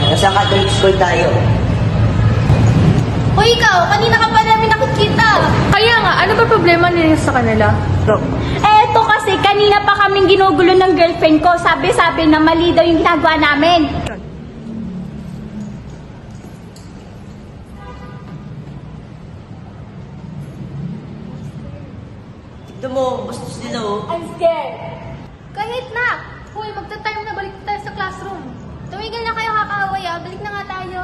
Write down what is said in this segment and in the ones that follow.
Nasa Catholic school tayo. Hoy ikaw, kanina ka pa namin nakikita. Kaya nga, ano ba problema nila sa kanila? Eto kasi, kanina pa kaming ginugulo ng girlfriend ko. Sabi-sabi na mali daw yung ginagawa namin. Tignan mo, bastos nila oh. I'm scared. Kahit na. Hoy, magta-time na, balik tayo sa classroom. Tumigil na kayo kakaaway ah. Balik na nga tayo.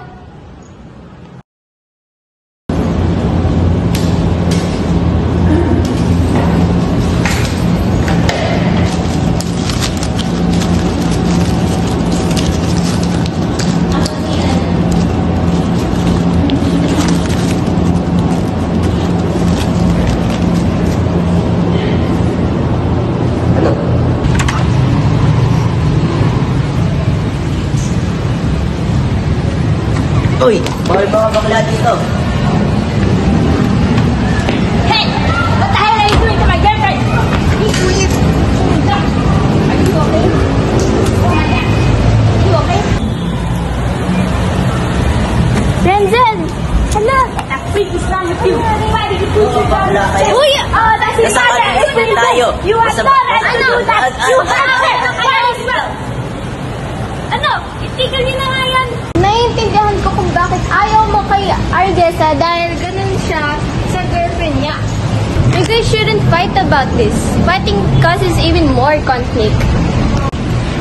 Uy, bawal mga bakla dito. Hey! What the hell are you doing to my girlfriend? He's doing it. Are you okay? Oh my God. Are you okay? Renzen! Hello! That freak is wrong with you. Why did you do that? Uy! Oh, that's his father! It's been tayo. You are not allowed to do that! You have it! Ano? Itigil niyo na nga yan! Naiintindihan ko kung bakit ayaw mo kay Argesa dahil ganun siya sa girlfriend niya. You guys shouldn't fight about this. Fighting causes even more conflict.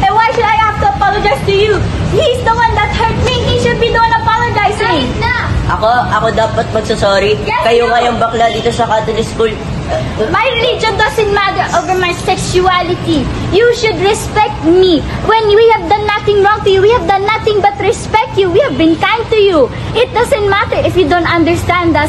And why should I have to apologize to you? He's the one that hurt me. He should be the one apologizing. Kahit na! Ako dapat magsasorry. Yes, Kayo you. nga yung bakla dito sa Catholic school. My religion doesn't matter over my sexuality. You should respect me. When we have done nothing wrong to you, we have done nothing but respect you. We have been kind to you. It doesn't matter if you don't understand us.